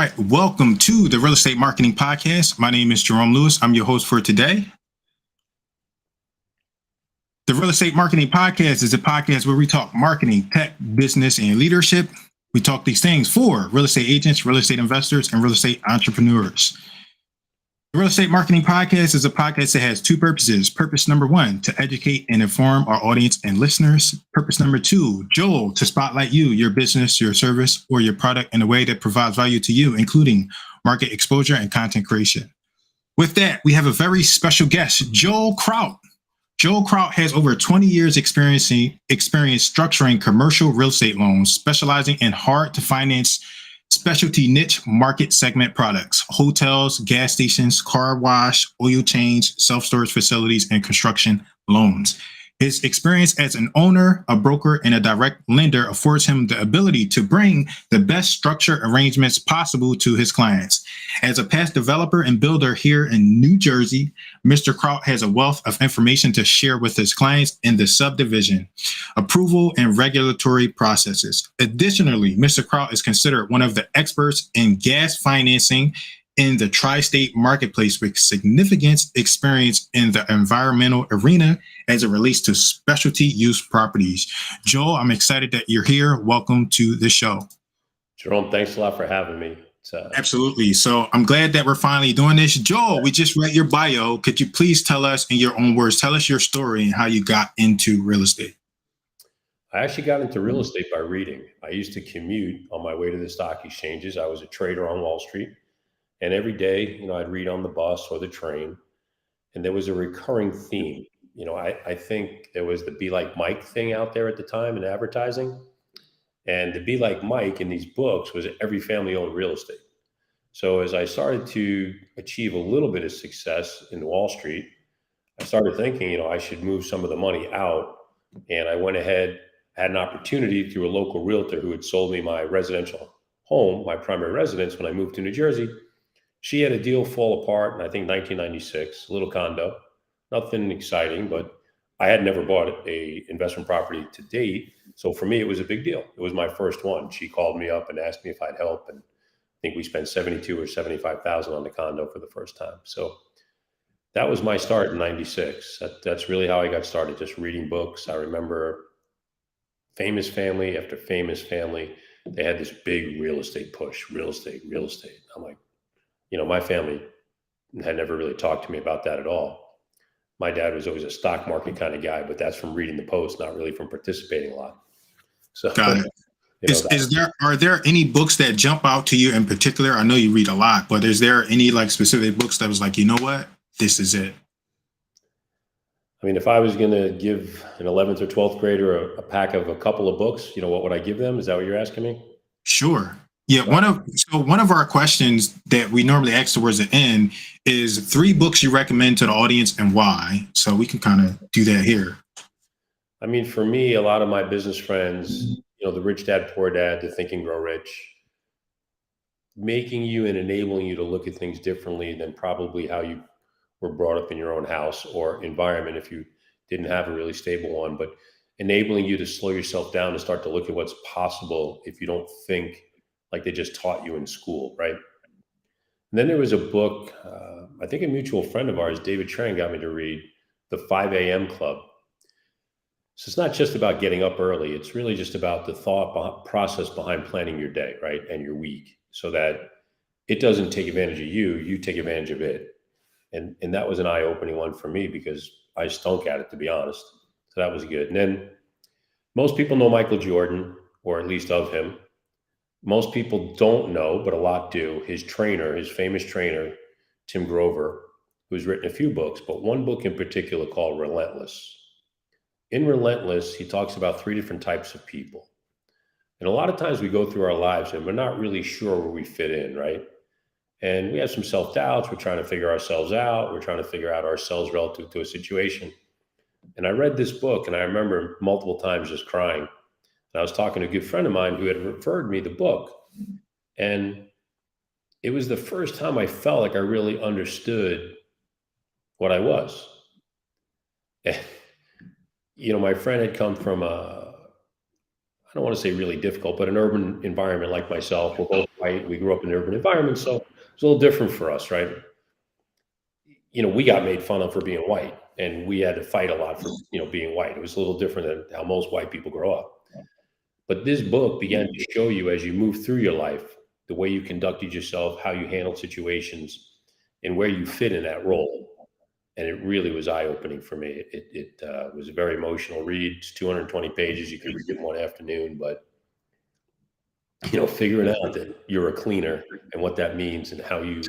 right, welcome to the Real Estate Marketing Podcast. My name is Jerome Lewis. I'm your host for today. The Real Estate Marketing Podcast is a podcast where we talk marketing, tech, business, and leadership. We talk these things for real estate agents, real estate investors, and real estate entrepreneurs. The Real Estate Marketing Podcast is a podcast that has two purposes. Purpose number one, to educate and inform our audience and listeners. Purpose number two, Joel, to spotlight you, your business, your service, or your product in a way that provides value to you, including market exposure and content creation. With that, we have a very special guest, Joel Kraut. Joel Kraut has over 20 years experience structuring commercial real estate loans, specializing in hard-to-finance specialty niche market segment products, hotels, gas stations, car wash, oil change, self-storage facilities, and construction loans. His experience as an owner, a broker, and a direct lender affords him the ability to bring the best structure arrangements possible to his clients. As a past developer and builder here in New Jersey, Mr. Kraut has a wealth of information to share with his clients in the subdivision, approval, and regulatory processes. Additionally, Mr. Kraut is considered one of the experts in gas financing in the tri-state marketplace with significant experience in the environmental arena as it relates to specialty use properties. Joel, I'm excited that you're here. Welcome to the show. Jerome, thanks a lot for having me. Absolutely. So I'm glad that we're finally doing this. Joel, we just read your bio. Could you please tell us in your own words, tell us your story and how you got into real estate? I actually got into real estate by reading. I used to commute on my way to the stock exchanges. I was a trader on Wall Street. And every day, I'd read on the bus or the train, and there was a recurring theme. I think there was the Be Like Mike thing out there at the time in advertising. And the Be Like Mike in these books was every family owned real estate. So as I started to achieve a little bit of success in Wall Street, I started thinking, I should move some of the money out. And I went ahead, had an opportunity through a local realtor who had sold me my residential home, my primary residence, when I moved to New Jersey. She had a deal fall apart in, I think, 1996, a little condo, nothing exciting, but I had never bought a investment property to date. So for me, it was a big deal. It was my first one. She called me up and asked me if I'd help. And I think we spent $72,000 or $75,000 on the condo for the first time. So that was my start in 96. That's really how I got started, just reading books. I remember famous family after famous family, they had this big real estate push, real estate. I'm like, my family had never really talked to me about that at all. My dad was always a stock market kind of guy, but that's from reading the Post, not really from participating a lot. So, got it. Are there any books that jump out to you in particular? I know you read a lot, but is there any specific books that was like, you know what, this is it? I mean, if I was going to give an 11th or 12th grader a pack of a couple of books, what would I give them? Is that what you're asking me? Sure. Yeah, one of our questions that we normally ask towards the end is 3 books you recommend to the audience and why. So we can kind of do that here. I mean, for me, a lot of my business friends, the Rich Dad, Poor Dad, the Think and Grow Rich, making you and enabling you to look at things differently than probably how you were brought up in your own house or environment if you didn't have a really stable one, but enabling you to slow yourself down and start to look at what's possible if you don't think like they just taught you in school, right? And then there was a book, I think a mutual friend of ours, David Tran, got me to read, The 5 a.m. Club. So it's not just about getting up early. It's really just about the thought process behind planning your day, right? And your week, so that it doesn't take advantage of you, you take advantage of it. And that was an eye-opening one for me because I stunk at it, to be honest. So that was good. And then most people know Michael Jordan, or at least of him. Most people don't know, but a lot do. His famous trainer, Tim Grover, who's written a few books, but one book in particular called Relentless. In Relentless, he talks about 3 different types of people. And a lot of times we go through our lives and we're not really sure where we fit in, right? And we have some self-doubts. We're trying to figure ourselves out. We're trying to figure out ourselves relative to a situation. And I read this book and I remember multiple times just crying. And I was talking to a good friend of mine who had referred me the book. And it was the first time I felt like I really understood what I was. And, my friend had come from I don't want to say really difficult, but an urban environment like myself. We're both white. We grew up in an urban environment, so it's a little different for us, right? We got made fun of for being white, and we had to fight a lot for being white. It was a little different than how most white people grow up. But this book began to show you as you move through your life, the way you conducted yourself, how you handled situations, and where you fit in that role. And it really was eye-opening for me. It was a very emotional read. It's 220 pages. You could read it in one afternoon, but figuring out that you're a cleaner and what that means and how you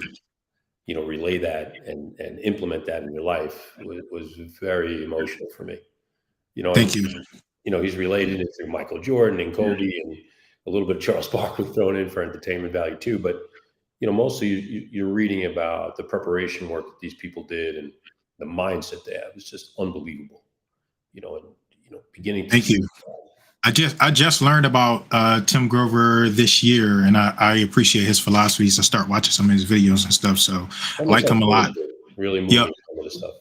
relay that and implement that in your life was very emotional for me. Thank you. He's related it through Michael Jordan and Kobe and a little bit of Charles Barkley thrown in for entertainment value too. But, mostly you're reading about the preparation work that these people did and the mindset they have. It's just unbelievable, beginning to. Thank you. I just learned about Tim Grover this year, and I appreciate his philosophies. I start watching some of his videos and stuff, so I like him a lot. Really moving some of the stuff.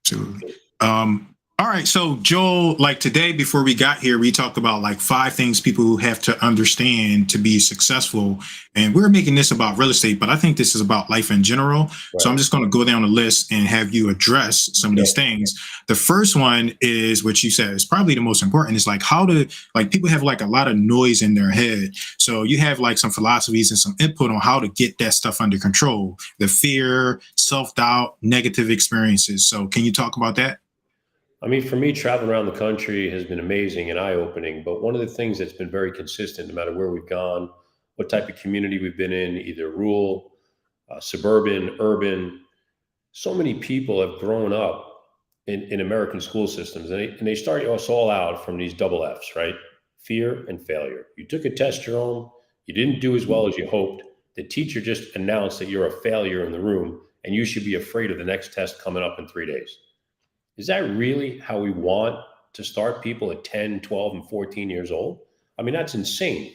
So, all right. So Joel, like today, before we got here, we talked about like 5 things people have to understand to be successful. And we're making this about real estate, but I think this is about life in general. Right. So I'm just going to go down the list and have you address some of these things. The first one is what you said is probably the most important. Is like people have like a lot of noise in their head. So you have like some philosophies and some input on how to get that stuff under control, the fear, self-doubt, negative experiences. So can you talk about that? I mean, for me, traveling around the country has been amazing and eye-opening. But one of the things that's been very consistent, no matter where we've gone, what type of community we've been in, either rural, suburban, urban, so many people have grown up in American school systems. And they start us all out from these double Fs, right? Fear and failure. You took a test your own, you didn't do as well as you hoped. The teacher just announced that you're a failure in the room and you should be afraid of the next test coming up in 3 days. Is that really how we want to start people at 10, 12, and 14 years old? I mean, that's insane.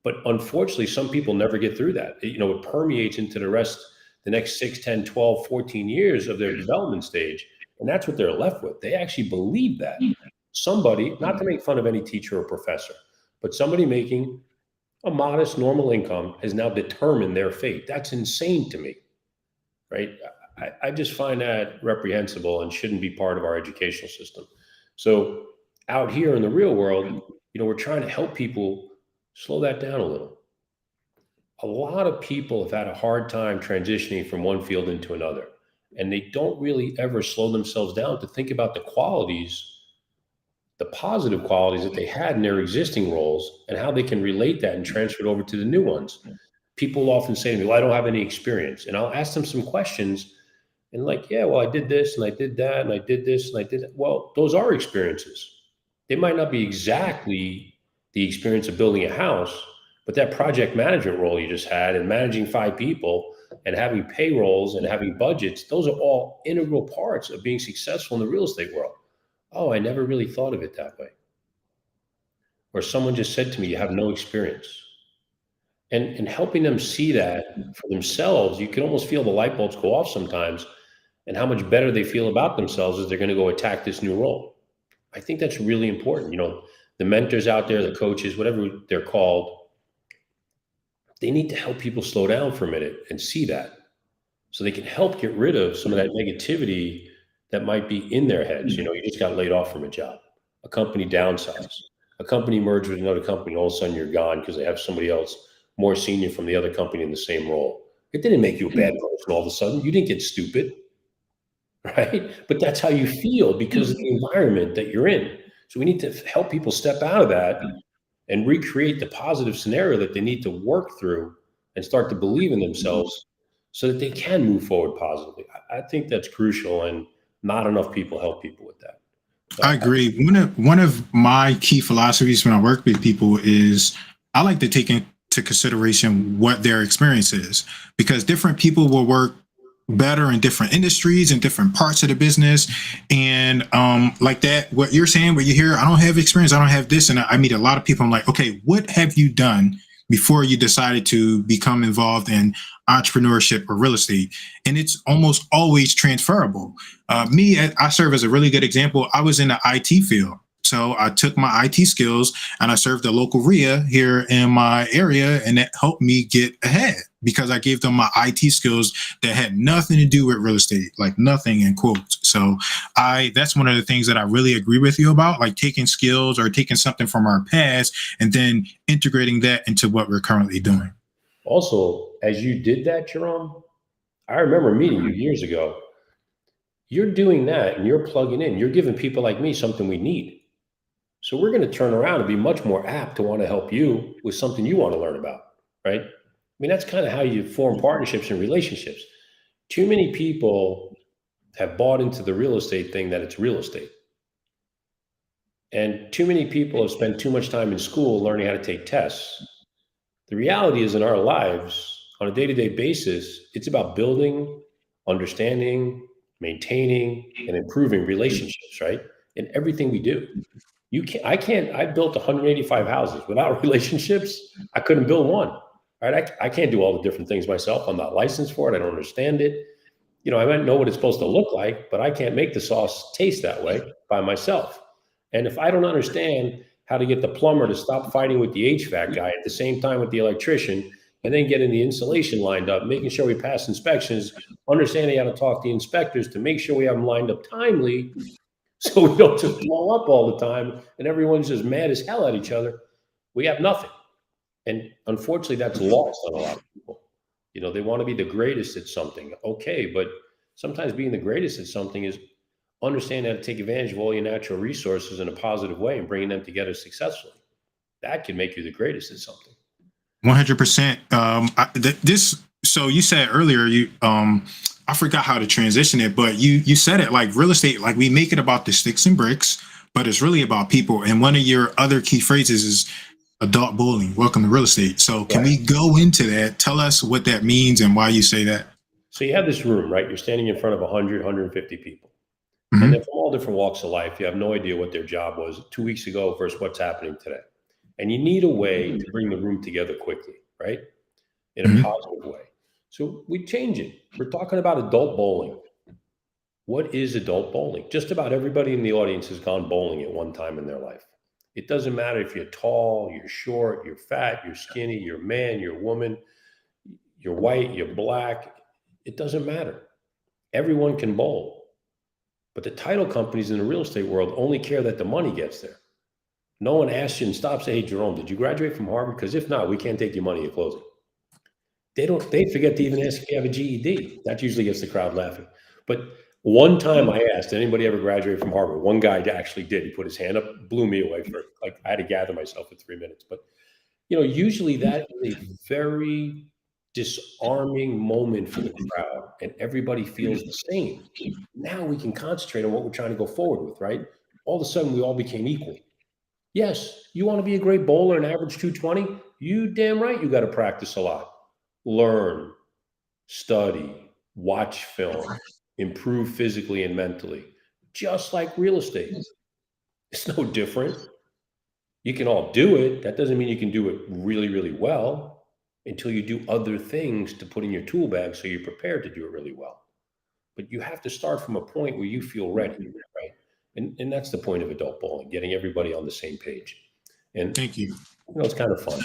But unfortunately, some people never get through that. It permeates into the next 6, 10, 12, 14 years of their development stage. And that's what they're left with. They actually believe that. Somebody, not to make fun of any teacher or professor, but somebody making a modest, normal income has now determined their fate. That's insane to me, right? I just find that reprehensible and shouldn't be part of our educational system. So out here in the real world, we're trying to help people slow that down a little. A lot of people have had a hard time transitioning from one field into another, and they don't really ever slow themselves down to think about the qualities, the positive qualities that they had in their existing roles and how they can relate that and transfer it over to the new ones. People often say to me, well, I don't have any experience. And I'll ask them some questions. And like, yeah, well, I did this and I did that and I did this and I did that. Well, those are experiences. They might not be exactly the experience of building a house, but that project management role you just had and managing 5 people and having payrolls and having budgets, those are all integral parts of being successful in the real estate world. Oh, I never really thought of it that way. Or someone just said to me, you have no experience. And helping them see that for themselves, you can almost feel the light bulbs go off sometimes and how much better they feel about themselves as they're going to go attack this new role. I think that's really important. The mentors out there, the coaches, whatever they're called, they need to help people slow down for a minute and see that so they can help get rid of some of that negativity that might be in their heads. You just got laid off from a job, a company downsized, a company merged with another company. All of a sudden you're gone because they have somebody else more senior from the other company in the same role. It didn't make you a bad person all of a sudden. You didn't get stupid, right? But that's how you feel because of the environment that you're in. So we need to help people step out of that and recreate the positive scenario that they need to work through and start to believe in themselves so that they can move forward positively. I think that's crucial, and not enough people help people with that. So I agree. One of my key philosophies when I work with people is I like to take into consideration what their experience is, because different people will work better in different industries and different parts of the business. And like that, what you're saying, where you hear, I don't have experience, I don't have this. And I meet a lot of people. I'm like, okay, what have you done before you decided to become involved in entrepreneurship or real estate? And it's almost always transferable. I serve as a really good example. I was in the IT field. So I took my IT skills and I served the local RIA here in my area, and that helped me get ahead because I gave them my IT skills that had nothing to do with real estate, like nothing in quotes. So that's one of the things that I really agree with you about, like taking skills or taking something from our past and then integrating that into what we're currently doing. Also, as you did that, Jerome, I remember meeting you years ago. You're doing that and you're plugging in. You're giving people like me something we need. So we're going to turn around and be much more apt to want to help you with something you want to learn about, right? I mean, that's kind of how you form partnerships and relationships. Too many people have bought into the real estate thing that it's real estate. And too many people have spent too much time in school learning how to take tests. The reality is in our lives, on a day-to-day basis, it's about building, understanding, maintaining, and improving relationships, right? In everything we do. I built 185 houses. Without relationships, I couldn't build one, right? I can't do all the different things myself. I'm not licensed for it. I don't understand it. You know, I might know what it's supposed to look like, but I can't make the sauce taste that way by myself. And if I don't understand how to get the plumber to stop fighting with the HVAC guy at the same time with the electrician, and then getting the insulation lined up, making sure we pass inspections, understanding how to talk to the inspectors to make sure we have them lined up timely, so we don't just blow up all the time and everyone's just mad as hell at each other. We have nothing. And unfortunately, that's lost on a lot of people. You know, they want to be the greatest at something. Okay, but sometimes being the greatest at something is understanding how to take advantage of all your natural resources in a positive way and bringing them together successfully. That can make you the greatest at something. 100%. So you said earlier, I forgot how to transition it, but you said it like real estate, like we make it about the sticks and bricks, but it's really about people. And one of your other key phrases is adult bowling. Welcome to real estate. So can we go into that? Tell us what that means and why you say that. So you have this room, right? You're standing in front of 100, 150 people. Mm-hmm. And they're from all different walks of life. You have no idea what their job was 2 weeks ago versus what's happening today. And you need a way to bring the room together quickly, right? In a positive way. So we change it. We're talking about adult bowling. What is adult bowling? Just about everybody in the audience has gone bowling at one time in their life. It doesn't matter if you're tall, you're short, you're fat, you're skinny, you're a man, you're a woman, you're white, you're black. It doesn't matter. Everyone can bowl. But the title companies in the real estate world only care that the money gets there. No one asks you and stops, hey, Jerome, did you graduate from Harvard? Because if not, we can't take your money at closing. They forget to even ask if you have a GED. That usually gets the crowd laughing. But one time I asked, anybody ever graduate from Harvard? One guy actually did. He put his hand up, blew me away for like I had to gather myself for 3 minutes. But you know, usually that is a very disarming moment for the crowd, and everybody feels the same. Now we can concentrate on what we're trying to go forward with, right? All of a sudden, we all became equal. Yes, you want to be a great bowler and average 220? You damn right you got to practice a lot. Learn, study, watch film, improve physically and mentally, just like real estate. It's no different. You can all do it. That doesn't mean you can do it really, really well until you do other things to put in your tool bag so you're prepared to do it really well. But you have to start from a point where you feel ready, right? And that's the point of adult bowling, getting everybody on the same page. And thank you. You know, it's kind of fun.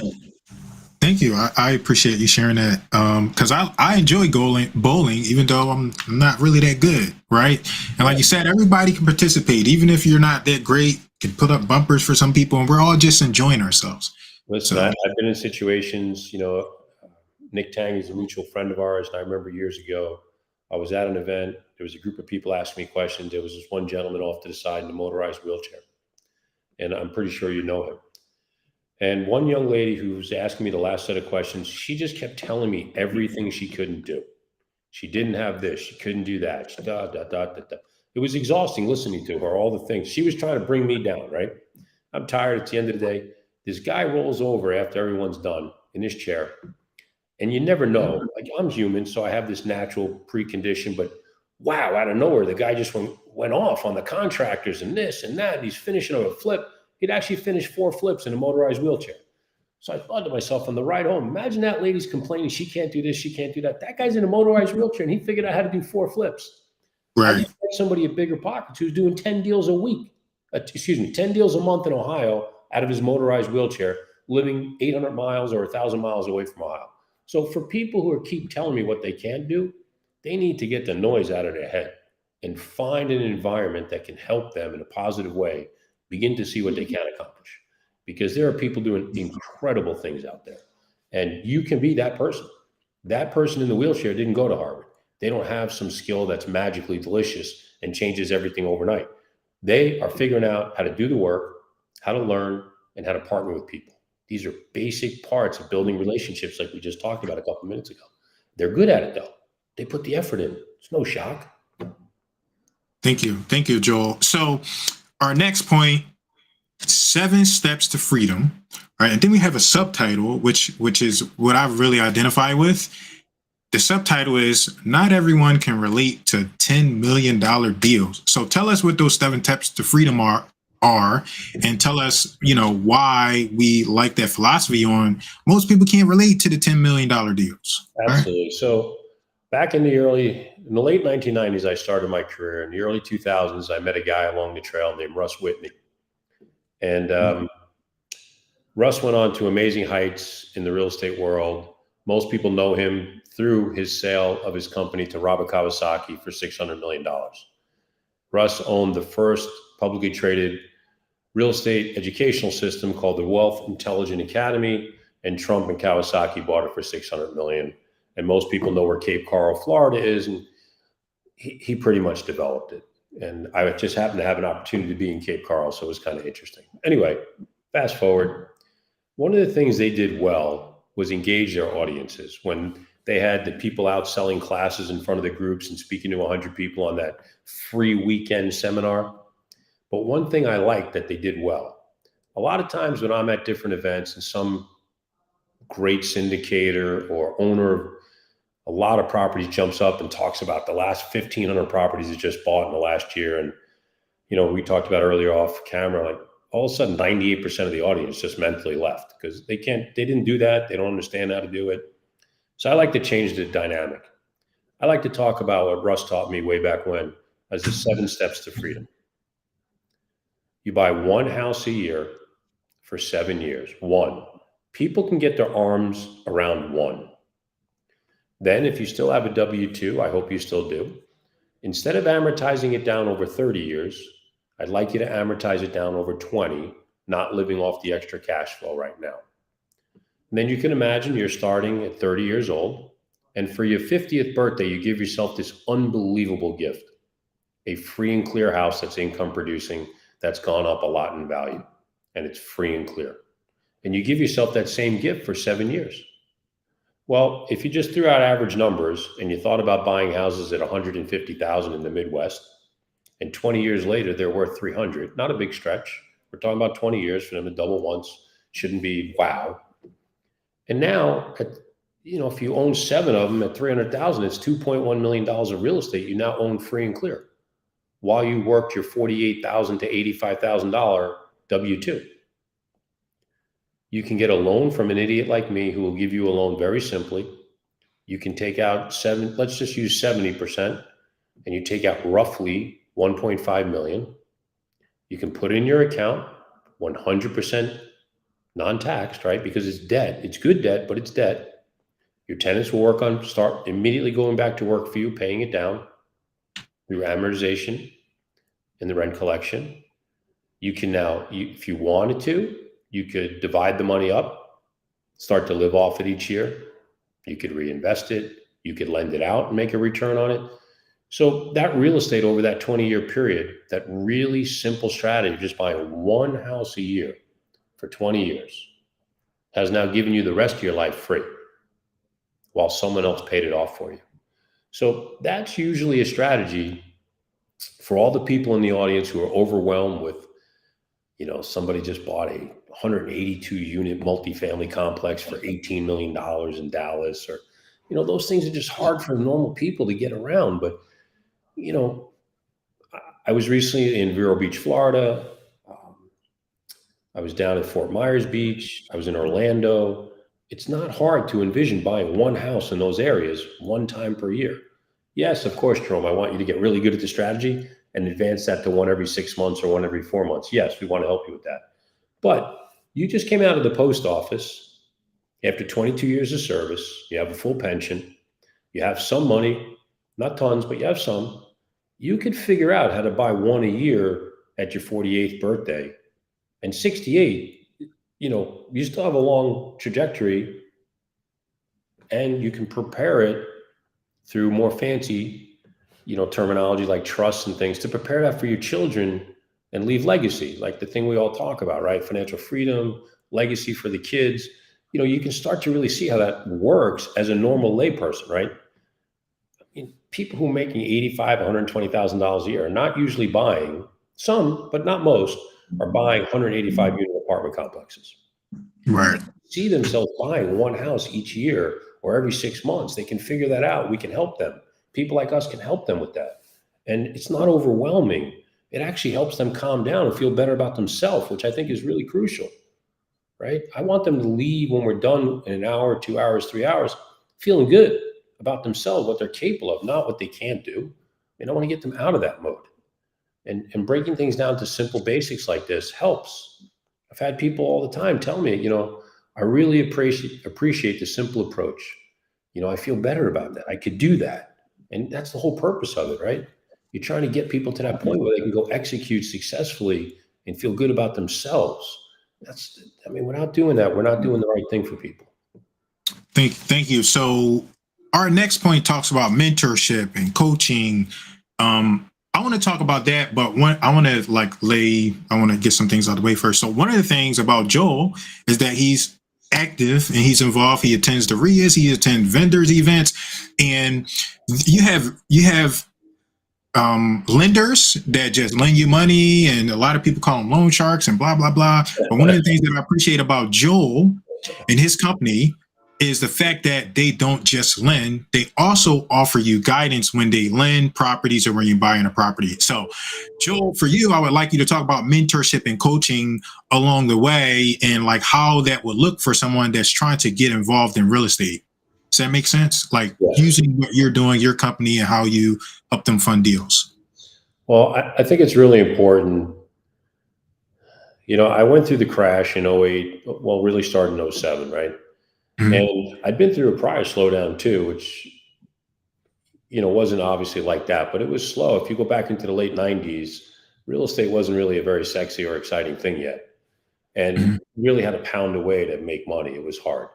Thank you. I appreciate you sharing that. Because I enjoy bowling, even though I'm not really that good, right? And like you said, everybody can participate, even if you're not that great. Can put up bumpers for some people, and we're all just enjoying ourselves. Listen, I've been in situations. You know, Nick Tang is a mutual friend of ours, and I remember years ago, I was at an event. There was a group of people asking me questions. There was this one gentleman off to the side in a motorized wheelchair, and I'm pretty sure you know him. And one young lady who was asking me the last set of questions, she just kept telling me everything she couldn't do. She didn't have this. She couldn't do that. She, da, da, da, da, da. It was exhausting listening to her, all the things. She was trying to bring me down, right? I'm tired at the end of the day. This guy rolls over after everyone's done in his chair. And you never know. Like, I'm human, so I have this natural precondition. But wow, out of nowhere, the guy just went off on the contractors and this and that. And he's finishing a flip. He'd actually finished 4 flips in a motorized wheelchair. So I thought to myself on the ride home, imagine that lady's complaining she can't do this, she can't do that. That guy's in a motorized wheelchair, and he figured out how to do 4 flips. Right. I get somebody at Bigger Pockets who's doing 10 deals a week. 10 deals a month in Ohio out of his motorized wheelchair, living 800 miles or 1,000 miles away from Ohio. So for people who keep telling me what they can't do, they need to get the noise out of their head and find an environment that can help them in a positive way begin to see what they can accomplish. Because there are people doing incredible things out there. And you can be that person. That person in the wheelchair didn't go to Harvard. They don't have some skill that's magically delicious and changes everything overnight. They are figuring out how to do the work, how to learn, and how to partner with people. These are basic parts of building relationships like we just talked about a couple minutes ago. They're good at it, though. They put the effort in. It's no shock. Thank you. Thank you, Joel. So our next point, 7 steps to freedom. All right. And then we have a subtitle, which is what I really identify with. The subtitle is Not Everyone Can Relate to $10 million deals. So tell us what those 7 steps to freedom are, and tell us, why we like that philosophy on most people can't relate to the $10 million deals. Absolutely. Right? So back in the late 1990s, I started my career. In the early 2000s, I met a guy along the trail named Russ Whitney. And Russ went on to amazing heights in the real estate world. Most people know him through his sale of his company to Robert Kawasaki for $600 million. Russ owned the first publicly traded real estate educational system called the Wealth Intelligent Academy, and Trump and Kawasaki bought it for $600 million. And most people know where Cape Coral, Florida is, and he pretty much developed it. And I just happened to have an opportunity to be in Cape Coral, so it was kind of interesting. Anyway, fast forward. One of the things they did well was engage their audiences. When they had the people out selling classes in front of the groups and speaking to 100 people on that free weekend seminar. But one thing I liked that they did well, a lot of times when I'm at different events and some great syndicator or owner of a lot of properties jumps up and talks about the last 1,500 properties he just bought in the last year. And, we talked about earlier off camera, like all of a sudden 98% of the audience just mentally left because they didn't do that. They don't understand how to do it. So I like to change the dynamic. I like to talk about what Russ taught me way back when as the 7 steps to freedom. You buy 1 house a year for 7 years. 1. People can get their arms around 1. Then if you still have a W-2, I hope you still do, instead of amortizing it down over 30 years, I'd like you to amortize it down over 20, not living off the extra cash flow right now. And then you can imagine you're starting at 30 years old, and for your 50th birthday, you give yourself this unbelievable gift, a free and clear house that's income producing, that's gone up a lot in value, and it's free and clear. And you give yourself that same gift for 7 years. Well, if you just threw out average numbers and you thought about buying houses at $150,000 in the Midwest, and 20 years later, they're worth 300, not a big stretch. We're talking about 20 years for them to double once. Shouldn't be wow. And now, if you own 7 of them at 300,000, it's $2.1 million of real estate you now own free and clear, while you worked your $48,000 to $85,000 W-2. You can get a loan from an idiot like me who will give you a loan very simply. You can take out let's just use 70%, and you take out roughly 1.5 million. You can put it in your account, 100% non-taxed, right? Because it's debt. It's good debt, but it's debt. Your tenants will start immediately going back to work for you, paying it down through amortization and the rent collection. You can now, if you wanted to, you could divide the money up, start to live off it each year. You could reinvest it. You could lend it out and make a return on it. So that real estate over that 20-year period, that really simple strategy, just buying 1 house a year for 20 years, has now given you the rest of your life free while someone else paid it off for you. So that's usually a strategy for all the people in the audience who are overwhelmed with, somebody just bought a 182 unit multifamily complex for $18 million in Dallas, or, those things are just hard for normal people to get around. But, I was recently in Vero Beach, Florida. I was down at Fort Myers Beach. I was in Orlando. It's not hard to envision buying 1 house in those areas 1 time per year. Yes, of course, Jerome, I want you to get really good at the strategy. and advance that to one every 6 months or one every 4 months. Yes, we want to help you with that. But you just came out of the post office after 22 years of service. You have a full pension. You have some money, not tons, but you have some. You could figure out how to buy one a year at your 48th birthday. And 68, you still have a long trajectory, and you can prepare it through more fancy, terminology like trusts and things to prepare that for your children and leave legacy, like the thing we all talk about, right? Financial freedom, legacy for the kids. You can start to really see how that works as a normal layperson, right? People who are making $85,000, $120,000 a year are not usually buying, some, but not most, are buying 185 unit apartment complexes. Right. See themselves buying one house each year or every 6 months. They can figure that out. We can help them. People like us can help them with that. And it's not overwhelming. It actually helps them calm down and feel better about themselves, which I think is really crucial, right? I want them to leave when we're done in an hour, 2 hours, 3 hours, feeling good about themselves, what they're capable of, not what they can't do. And I want to get them out of that mode. And breaking things down to simple basics like this helps. I've had people all the time tell me, I really appreciate the simple approach. I feel better about that. I could do that. And that's the whole purpose of it, right? You're trying to get people to that point where they can go execute successfully and feel good about themselves. Without doing that, we're not doing the right thing for people. Thank you. So our next point talks about mentorship and coaching. I want to talk about that, but I want to get some things out of the way first. So one of the things about Joel is that he's active and he's involved. He attends the RIAs, he attends vendors events, and you have lenders that just lend you money, and a lot of people call them loan sharks and blah, blah, blah. But one of the things that I appreciate about Joel and his company is the fact that they don't just lend, they also offer you guidance when they lend properties or when you're buying a property. So Joel, for you, I would like you to talk about mentorship and coaching along the way and like how that would look for someone that's trying to get involved in real estate. Does that make sense? Like using what you're doing, your company, and how you help them fund deals. Well, I think it's really important. I went through the crash in 08, really started in 07, right? Mm-hmm. And I'd been through a prior slowdown too, which, wasn't obviously like that, but it was slow. If you go back into the late 90s, real estate wasn't really a very sexy or exciting thing yet. And you really had to pound away to make money. It was hard,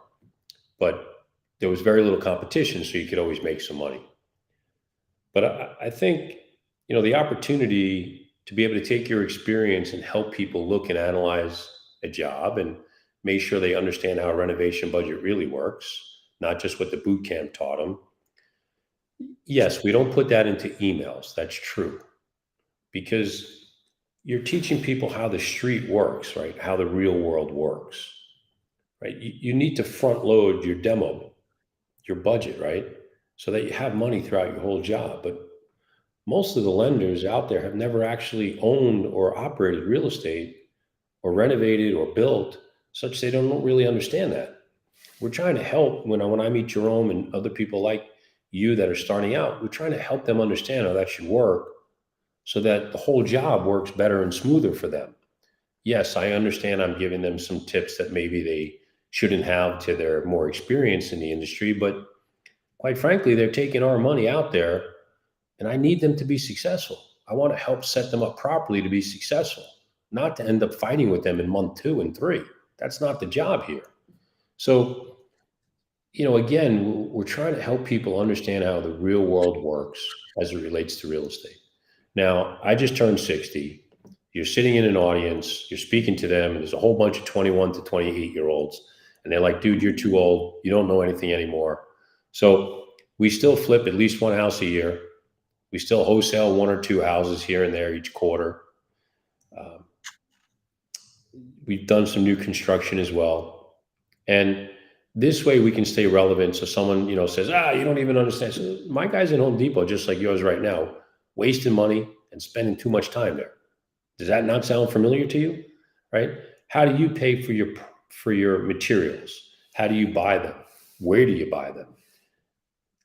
but there was very little competition, so you could always make some money. But I think, the opportunity to be able to take your experience and help people look and analyze a job and make sure they understand how a renovation budget really works, not just what the boot camp taught them. Yes, we don't put that into emails. That's true. Because you're teaching people how the street works, right? How the real world works, right? You need to front load your demo, your budget, right? So that you have money throughout your whole job. But most of the lenders out there have never actually owned or operated real estate or renovated or built, such they don't really understand that. We're trying to help when I meet Jerome and other people like you that are starting out, we're trying to help them understand how that should work so that the whole job works better and smoother for them. Yes, I understand I'm giving them some tips that maybe they shouldn't have to their more experience in the industry, but quite frankly, they're taking our money out there and I need them to be successful. I want to help set them up properly to be successful, not to end up fighting with them in month 2 and 3. That's not the job here. So, again, we're trying to help people understand how the real world works as it relates to real estate. Now, I just turned 60. You're sitting in an audience, you're speaking to them, and there's a whole bunch of 21 to 28-year-olds. And they're like, dude, you're too old. You don't know anything anymore. So we still flip at least one house a year. We still wholesale 1 or 2 houses here and there each quarter. We've done some new construction as well. And this way we can stay relevant. So someone, says, you don't even understand. So my guys in Home Depot, just like yours right now, wasting money and spending too much time there. Does that not sound familiar to you? Right? How do you pay for your materials? How do you buy them? Where do you buy them?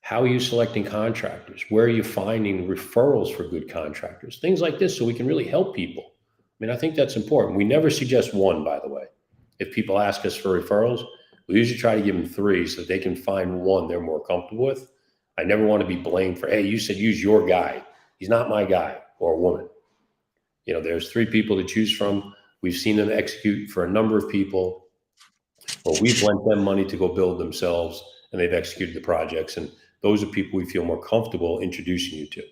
How are you selecting contractors? Where are you finding referrals for good contractors? Things like this, so we can really help people. I mean, I think that's important. We never suggest one, by the way. If people ask us for referrals, we usually try to give them three so that they can find one they're more comfortable with. I never want to be blamed for, hey, you said use your guy. He's not my guy or woman. There's three people to choose from. We've seen them execute for a number of people, or we've lent them money to go build themselves, and they've executed the projects. And those are people we feel more comfortable introducing you to.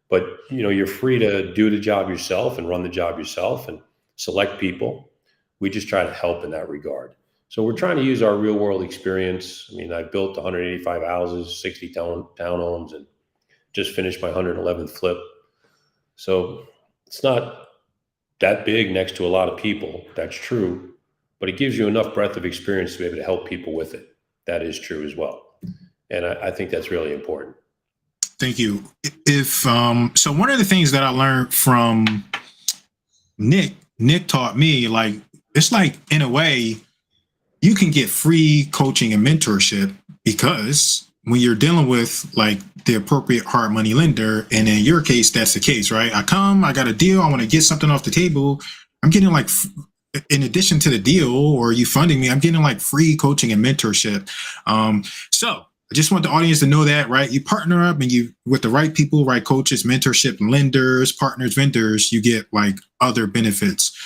But you're free to do the job yourself and run the job yourself and select people. We just try to help in that regard. So we're trying to use our real world experience. I mean, I built 185 houses, 60 townhomes, and just finished my 111th flip. So it's not that big next to a lot of people. That's true. But it gives you enough breadth of experience to be able to help people with it. That is true as well. And I think that's really important. Thank you. So one of the things that I learned from Nick taught me, like, it's like, in a way, you can get free coaching and mentorship because when you're dealing with like the appropriate hard money lender, and in your case, that's the case, right? I got a deal. I want to get something off the table. I'm getting like, in addition to the deal or you funding me, I'm getting like free coaching and mentorship. So I just want the audience to know that, right? You partner up and you with the right people, right coaches, mentorship, lenders, partners, vendors, you get like other benefits.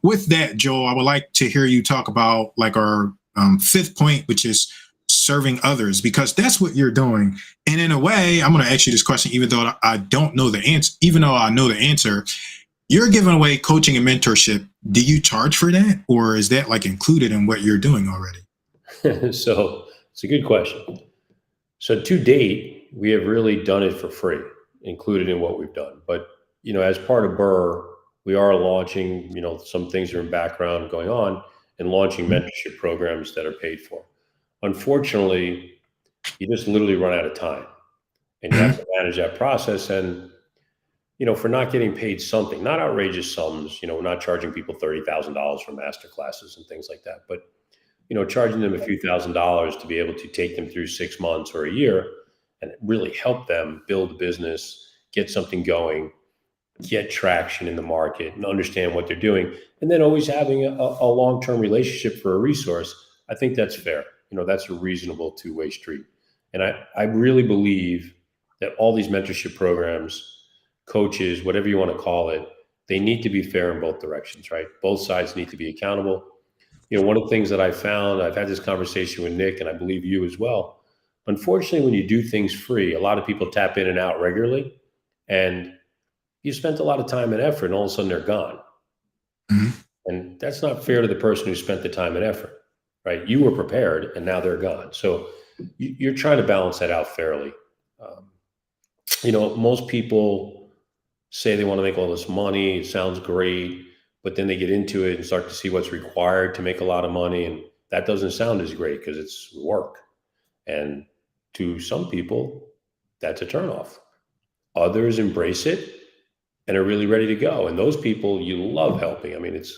With that, Joel, I would like to hear you talk about like our fifth point, which is serving others, because that's what you're doing. And in a way, I'm going to ask you this question, even though I don't know the answer, even though I know the answer. You're giving away coaching and mentorship. Do you charge for that, or is that like included in what you're doing already? So it's a good question. So to date, we have really done it for free, included in what we've done. But, as part of Burr, we are launching, some things are in background going on and launching mentorship programs that are paid for. Unfortunately, you just literally run out of time and you have to manage that process. And, for not getting paid something, not outrageous sums, we're not charging people $30,000 for master classes and things like that, but charging them a few $1,000s to be able to take them through 6 months or a year and really help them build a business, get something going, get traction in the market and understand what they're doing. And then always having a long-term relationship for a resource. I think that's fair. That's a reasonable two-way street. And I really believe that all these mentorship programs, coaches, whatever you want to call it, they need to be fair in both directions, right? Both sides need to be accountable. One of the things that I found, I've had this conversation with Nick, and I believe you as well. Unfortunately, when you do things free, a lot of people tap in and out regularly, and you spent a lot of time and effort, and all of a sudden they're gone. Mm-hmm. And that's not fair to the person who spent the time and effort, right? You were prepared, and now they're gone. So you're trying to balance that out fairly. Most people say they want to make all this money. It sounds great. But then they get into it and start to see what's required to make a lot of money. And that doesn't sound as great because it's work. And to some people, that's a turnoff. Others embrace it and are really ready to go. And those people, you love helping. I mean, it's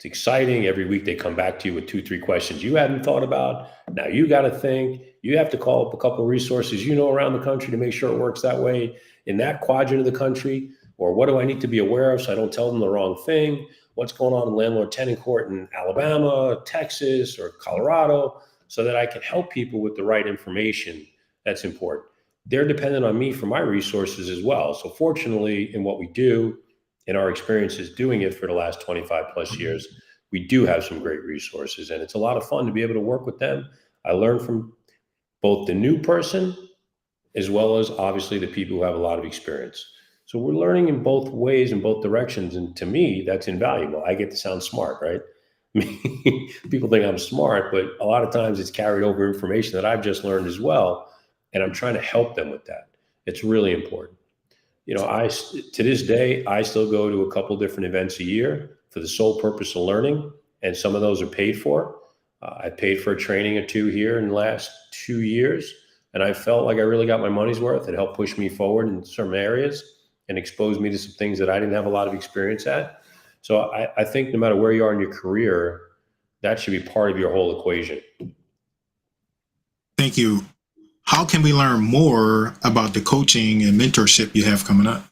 exciting. Every week they come back to you with 2-3 questions you hadn't thought about. Now you got to think. You have to call up a couple of resources around the country to make sure it works that way in that quadrant of the country. Or what do I need to be aware of so I don't tell them the wrong thing? What's going on in landlord-tenant court in Alabama, Texas, or Colorado, so that I can help people with the right information that's important. They're dependent on me for my resources as well. So fortunately, in what we do, in our experiences doing it for the last 25 plus years, we do have some great resources, and it's a lot of fun to be able to work with them. I learn from both the new person as well as obviously the people who have a lot of experience. So we're learning in both ways, in both directions. And to me, that's invaluable. I get to sound smart, right? People think I'm smart, but a lot of times it's carried over information that I've just learned as well. And I'm trying to help them with that. It's really important. To this day, I still go to a couple different events a year for the sole purpose of learning. And some of those are paid for. I paid for a training or two here in the last 2 years. And I felt like I really got my money's worth. It helped push me forward in certain areas and exposed me to some things that I didn't have a lot of experience at. So I think no matter where you are in your career, that should be part of your whole equation. Thank you. how can we learn more about the coaching and mentorship you have coming up?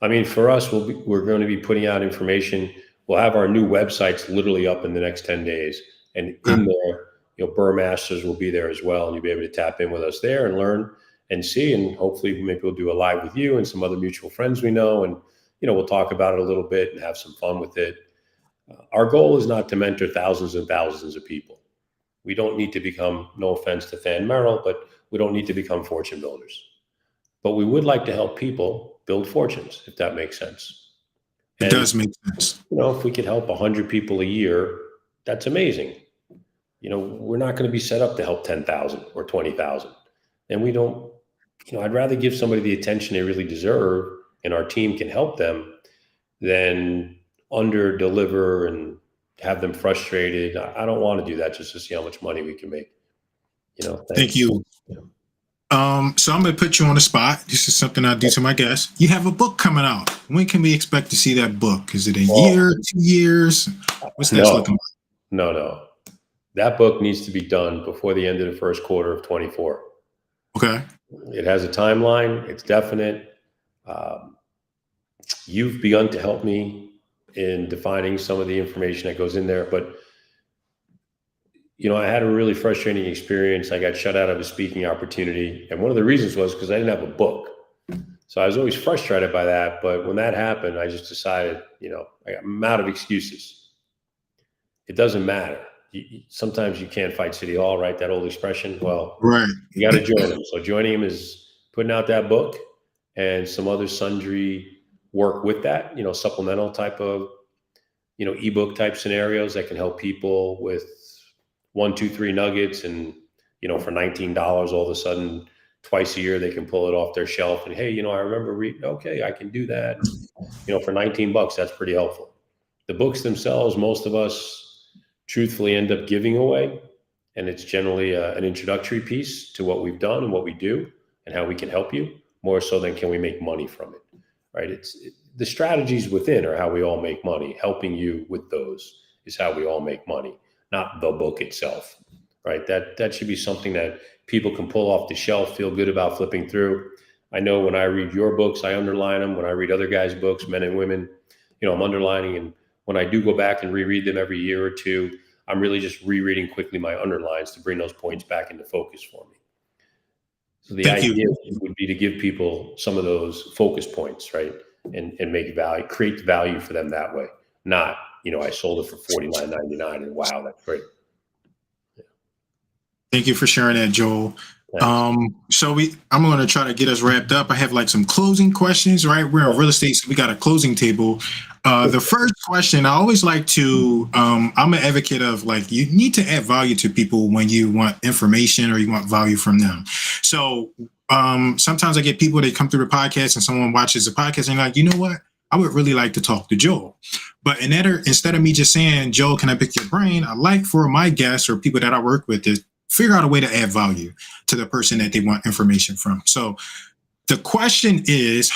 I mean, for us, we're going to be putting out information. We'll have our new websites literally up in the next 10 days. And Okay. in there, Burr Masters will be there as well. And you'll be able to tap in with us there and learn and see. And hopefully maybe we'll do a live with you and some other mutual friends we know. And, we'll talk about it a little bit and have some fun with it. Our goal is not to mentor thousands and thousands of people. We don't need to become, no offense to Than Merrill, but we don't need to become fortune builders. But we would like to help people build fortunes, if that makes sense. It does make sense. If we could help 100 people a year, that's amazing. We're not going to be set up to help 10,000 or 20,000. And we don't, I'd rather give somebody the attention they really deserve and our team can help them than under deliver and have them frustrated. I don't want to do that just to see how much money we can make. Thank you. So I'm going to put you on the spot. This is something I do to my guests. You have a book coming out. When can we expect to see that book? Is it a year, 2 years? What's that looking like? No. That book needs to be done before the end of the first quarter of 24. Okay. It has a timeline. It's definite. You've begun to help me in defining some of the information that goes in there, but I had a really frustrating experience. I got shut out of a speaking opportunity. And one of the reasons was because I didn't have a book. So I was always frustrated by that. But when that happened, I just decided, I'm out of excuses. It doesn't matter. Sometimes you can't fight City Hall, right? That old expression. Well, right. You got to join him. So joining him is putting out that book and some other sundry work with that, supplemental type of, ebook type scenarios that can help people with 1, 2, 3 nuggets. And, for $19, all of a sudden, twice a year, they can pull it off their shelf and, hey, I remember reading, okay, I can do that. For $19, that's pretty helpful. The books themselves, most of us truthfully end up giving away. And it's generally an introductory piece to what we've done and what we do and how we can help you, more so than can we make money from it, right? The strategies within are how we all make money. Helping you with those is how we all make money, not the book itself, right? That should be something that people can pull off the shelf, feel good about flipping through. I know when I read your books, I underline them. When I read other guys' books, men and women, I'm underlining. And when I do go back and reread them every year or two, I'm really just rereading quickly my underlines to bring those points back into focus for me. So the idea would be to give people some of those focus points, right? And make value, create value for them that way. Not, I sold it for $49.99 and wow, that's great. Yeah. Thank you for sharing that, Joel. So I'm going to try to get us wrapped up. I have like some closing questions, right? We're in real estate, so we got a closing table. The first question, I always like to, I'm an advocate of like, you need to add value to people when you want information or you want value from them. So sometimes I get people that come through the podcast and someone watches the podcast and like, you know what? I would really like to talk to Joel. But instead of me just saying, Joel, can I pick your brain? I like for my guests or people that I work with to figure out a way to add value to the person that they want information from. So the question is,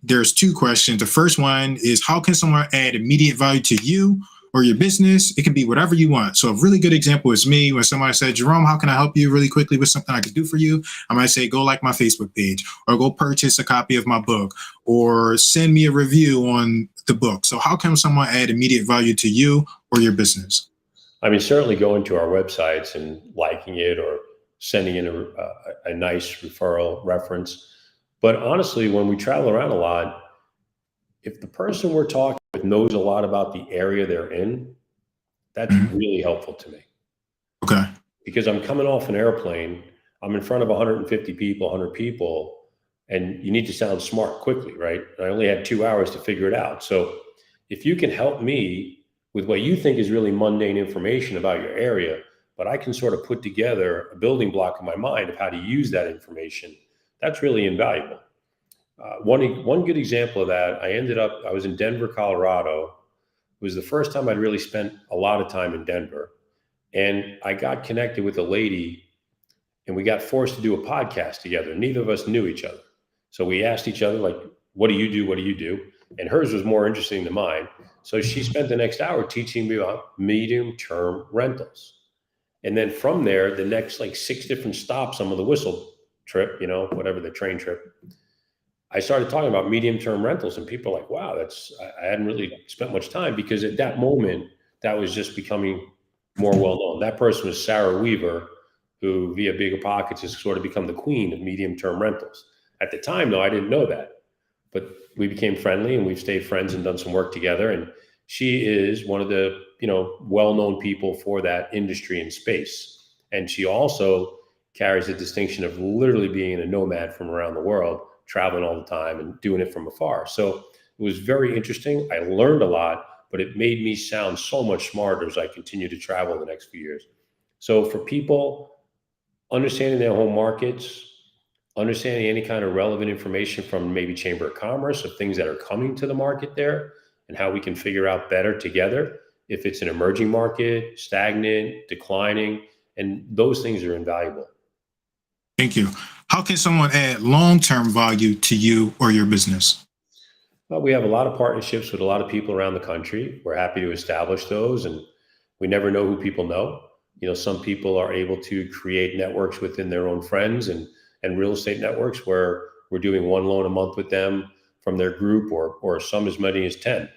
there's 2 questions. The first one is, how can someone add immediate value to you or your business? It can be whatever you want. So a really good example is me. When somebody said, Jerome, how can I help you really quickly with something I could do for you? I might say, go like my Facebook page or go purchase a copy of my book or send me a review on the book. So how can someone add immediate value to you or your business? I mean, certainly going to our websites and liking it or sending in a nice referral reference. But honestly, when we travel around a lot, if the person we're talking with knows a lot about the area they're in, that's really helpful to me. Okay. Because I'm coming off an airplane, I'm in front of 150 people, 100 people, and you need to sound smart quickly, right? I only had 2 hours to figure it out. So if you can help me with what you think is really mundane information about your area, but I can sort of put together a building block in my mind of how to use that information, that's really invaluable. One good example of that, I was in Denver, Colorado. It was the first time I'd really spent a lot of time in Denver. And I got connected with a lady and we got forced to do a podcast together. Neither of us knew each other. So we asked each other, like, what do you do? What do you do? And hers was more interesting than mine. So she spent the next hour teaching me about medium-term rentals. And then from there, the next like 6 different stops on the whistle trip, whatever the train trip, I started talking about medium-term rentals, and people are like, wow, I hadn't really spent much time, because at that moment, that was just becoming more well-known. That person was Sarah Weaver, who via Bigger Pockets has sort of become the queen of medium-term rentals. At the time, though, I didn't know that, but we became friendly, and we've stayed friends and done some work together. And she is one of the, well-known people for that industry and space. And she also carries the distinction of literally being a nomad from around the world, traveling all the time and doing it from afar. So it was very interesting. I learned a lot, but it made me sound so much smarter as I continue to travel the next few years. So for people understanding their home markets, understanding any kind of relevant information from maybe Chamber of Commerce of things that are coming to the market there and how we can figure out better together, if it's an emerging market, stagnant, declining, and those things are invaluable. Thank you. How can someone add long-term value to you or your business? Well, we have a lot of partnerships with a lot of people around the country. We're happy to establish those, and we never know who people know. Some people are able to create networks within their own friends and real estate networks where we're doing 1 loan a month with them from their group, or some as many as 10.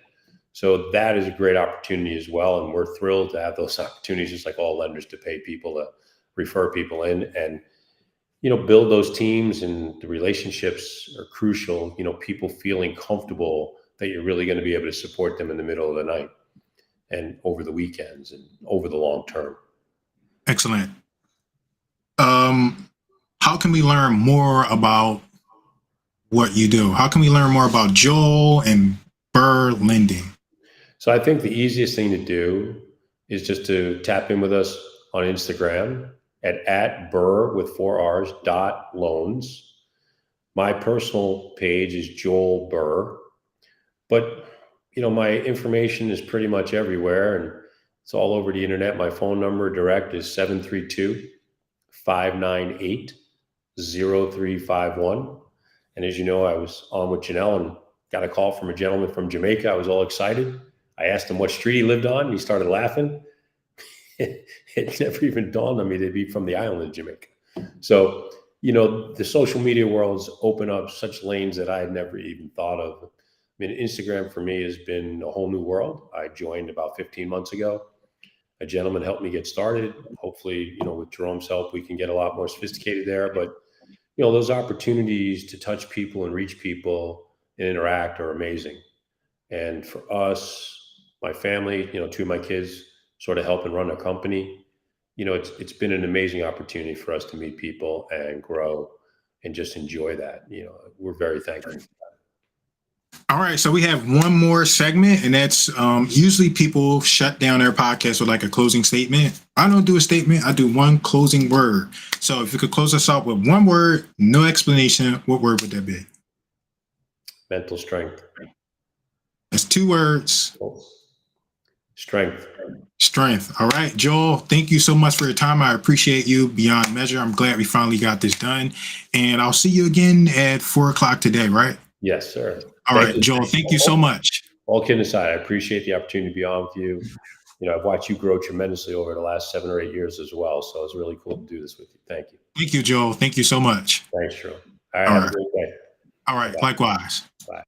So that is a great opportunity as well. And we're thrilled to have those opportunities, just like all lenders, to pay people to refer people in, and build those teams. And the relationships are crucial. People feeling comfortable that you're really going to be able to support them in the middle of the night and over the weekends and over the long term. Excellent. How can we learn more about what you do? How can we learn more about Joel and Burr Lending? So I think the easiest thing to do is just to tap in with us on Instagram at Burr with 4 R's .loans. My personal page is Joel Burr, but my information is pretty much everywhere, and it's all over the internet. My phone number direct is 732-598-0351. And as you know, I was on with Janelle and got a call from a gentleman from Jamaica. I was all excited. I asked him what street he lived on, and he started laughing. It never even dawned on me they'd be from the island of Jamaica. So, the social media world's opened up such lanes that I had never even thought of. I mean, Instagram for me has been a whole new world. I joined about 15 months ago. A gentleman helped me get started. Hopefully, with Jerome's help, we can get a lot more sophisticated there. But, those opportunities to touch people and reach people and interact are amazing. And for us, my family, 2 of my kids sort of help and run a company. It's been an amazing opportunity for us to meet people and grow and just enjoy that. We're very thankful. All right, so we have one more segment, and that's usually people shut down their podcast with like a closing statement. I don't do a statement. I do one closing word. So if you could close us out with one word, no explanation, what word would that be? Mental strength. That's 2 words. Strength. Strength. All right, Joel, thank you so much for your time. I appreciate you beyond measure. I'm glad we finally got this done. And I'll see you again at 4 o'clock today, right? Yes, sir. All right, Joel, thank you so much. All kidding aside, I appreciate the opportunity to be on with you. I've watched you grow tremendously over the last 7 or 8 years as well. So it's really cool to do this with you. Thank you. Thank you, Joel. Thank you so much. Thanks, Jerome. All right, have a great day. All right, Bye. likewise. Bye.